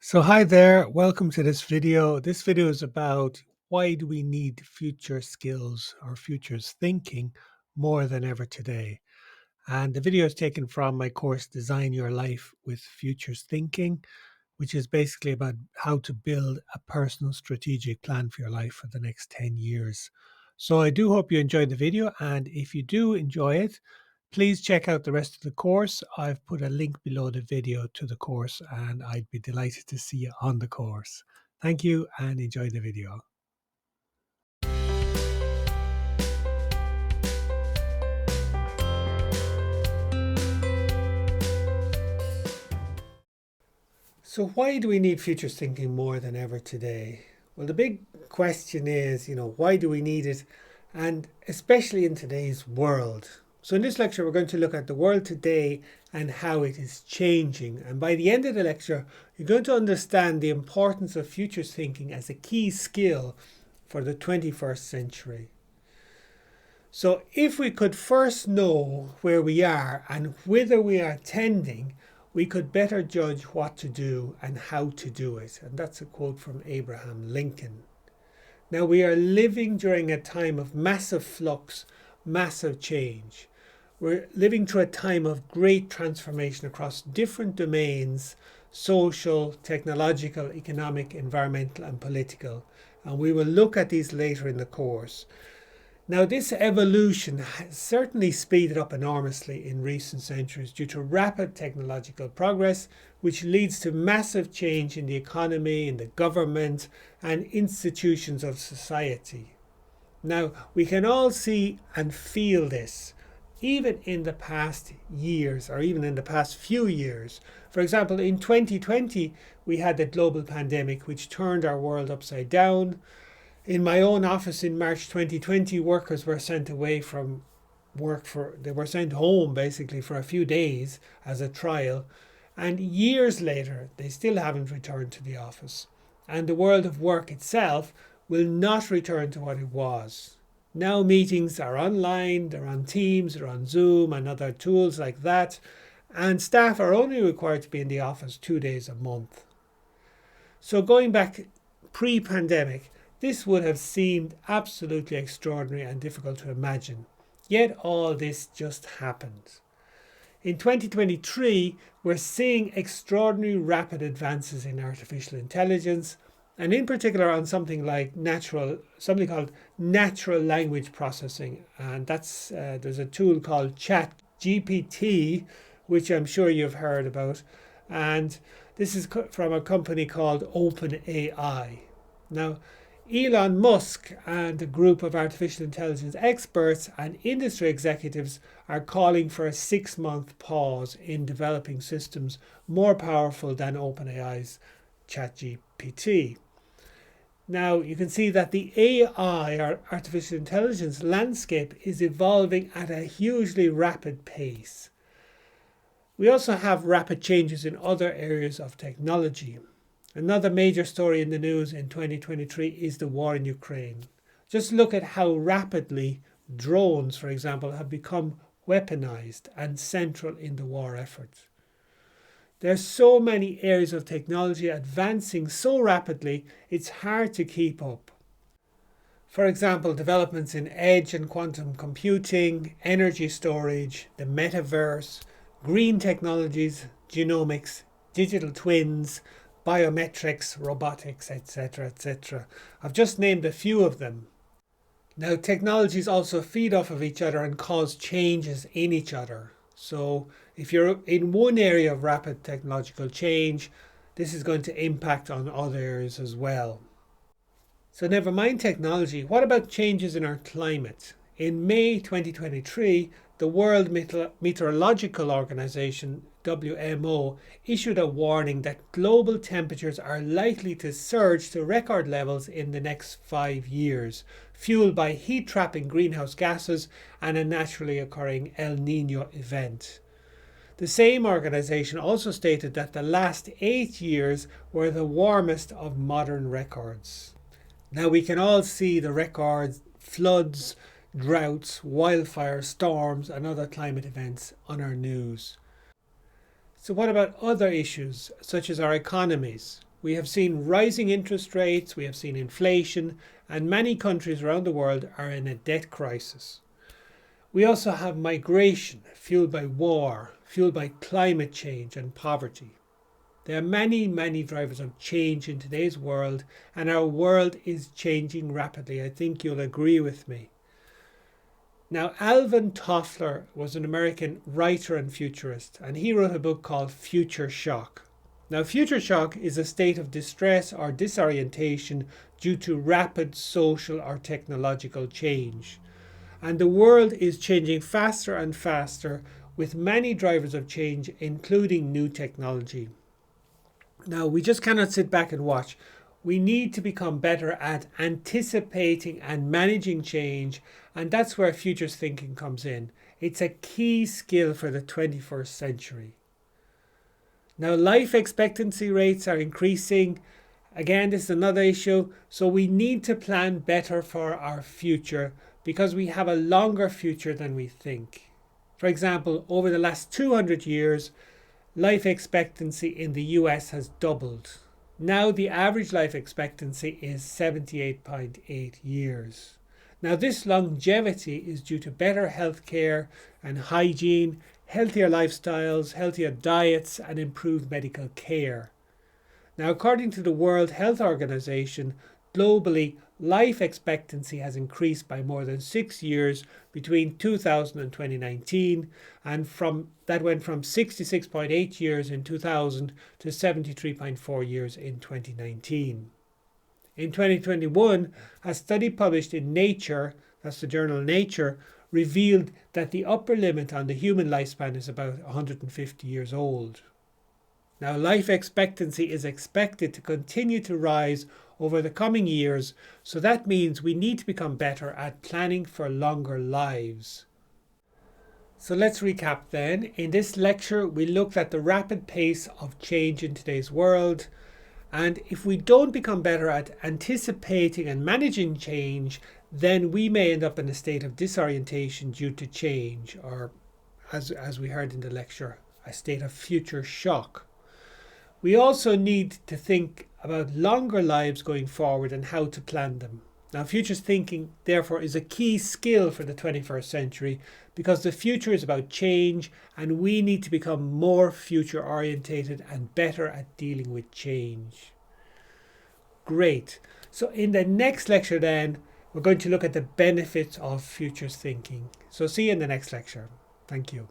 So hi there, welcome to this video. This video is about why do we need future skills or futures thinking more than ever today. And the video is taken from my course Design Your Life with Futures Thinking, which is basically about how to build a personal strategic plan for your life for the next 10 years. So I do hope you enjoyed the video, and if you do enjoy it, please check out the rest of the course. I've put a link below the video to the course, and I'd be delighted to see you on the course. Thank you and enjoy the video. So why do we need futures thinking more than ever today? Well, the big question is, why do we need it? And especially in today's world. So in this lecture, we're going to look at the world today and how it is changing. And by the end of the lecture, you're going to understand the importance of futures thinking as a key skill for the 21st century. So if we could first know where we are and whither we are tending, we could better judge what to do and how to do it. And that's a quote from Abraham Lincoln. Now, we are living during a time of massive flux, massive change. We're living through a time of great transformation across different domains: social, technological, economic, environmental, and political. And we will look at these later in the course. Now, this evolution has certainly speeded up enormously in recent centuries due to rapid technological progress, which leads to massive change in the economy, in the government, and institutions of society. Now, we can all see and feel this, even in the past years, or even in the past few years. For example, in 2020, we had the global pandemic, which turned our world upside down. In my own office in March 2020, workers were sent away from work they were sent home basically for a few days as a trial. And years later, they still haven't returned to the office. And the world of work itself will not return to what it was. Now meetings are online, they're on Teams, they're on Zoom and other tools like that. And staff are only required to be in the office 2 days a month. So going back pre-pandemic, this would have seemed absolutely extraordinary and difficult to imagine. Yet all this just happened. In 2023, we're seeing extraordinary rapid advances in artificial intelligence, and in particular on something called natural language processing. And there's a tool called ChatGPT, which I'm sure you've heard about. And this is from a company called OpenAI. Now, Elon Musk and a group of artificial intelligence experts and industry executives are calling for a 6-month pause in developing systems more powerful than OpenAI's ChatGPT. Now, you can see that the AI, or artificial intelligence landscape, is evolving at a hugely rapid pace. We also have rapid changes in other areas of technology. Another major story in the news in 2023 is the war in Ukraine. Just look at how rapidly drones, for example, have become weaponized and central in the war effort. There are so many areas of technology advancing so rapidly, it's hard to keep up. For example, developments in edge and quantum computing, energy storage, the metaverse, green technologies, genomics, digital twins, biometrics, robotics, etc., etc. I've just named a few of them. Now, technologies also feed off of each other and cause changes in each other. So if you're in one area of rapid technological change, this is going to impact on other areas as well. So never mind technology, what about changes in our climate? In May 2023, the World Meteorological Organization, WMO, issued a warning that global temperatures are likely to surge to record levels in the next 5 years, fueled by heat-trapping greenhouse gases and a naturally occurring El Niño event. The same organization also stated that the last 8 years were the warmest of modern records. Now we can all see the records, floods, droughts, wildfires, storms, and other climate events on our news. So what about other issues, such as our economies? We have seen rising interest rates, we have seen inflation, and many countries around the world are in a debt crisis. We also have migration fueled by war, fueled by climate change and poverty. There are many, many drivers of change in today's world, and our world is changing rapidly. I think you'll agree with me. Now, Alvin Toffler was an American writer and futurist, and he wrote a book called Future Shock. Now, future shock is a state of distress or disorientation due to rapid social or technological change. And the world is changing faster and faster with many drivers of change, including new technology. Now, we just cannot sit back and watch. We need to become better at anticipating and managing change, and that's where futures thinking comes in. It's a key skill for the 21st century. Now, life expectancy rates are increasing. Again, this is another issue. So we need to plan better for our future because we have a longer future than we think. For example, over the last 200 years, life expectancy in the US has doubled. Now the average life expectancy is 78.8 years. Now this longevity is due to better health care and hygiene, healthier lifestyles, healthier diets, and improved medical care. Now, according to the World Health Organization, globally, life expectancy has increased by more than 6 years between 2000 and 2019, and that went from 66.8 years in 2000 to 73.4 years in 2019. In 2021, a study published in Nature, that's the journal Nature, revealed that the upper limit on the human lifespan is about 150 years old. Now, life expectancy is expected to continue to rise over the coming years, so that means we need to become better at planning for longer lives. So let's recap then. In this lecture, we looked at the rapid pace of change in today's world, and if we don't become better at anticipating and managing change, then we may end up in a state of disorientation due to change, or as we heard in the lecture, a state of future shock. We also need to think about longer lives going forward and how to plan them. Now, futures thinking, therefore, is a key skill for the 21st century because the future is about change and we need to become more future orientated and better at dealing with change. Great. So in the next lecture then, we're going to look at the benefits of futures thinking. So see you in the next lecture. Thank you.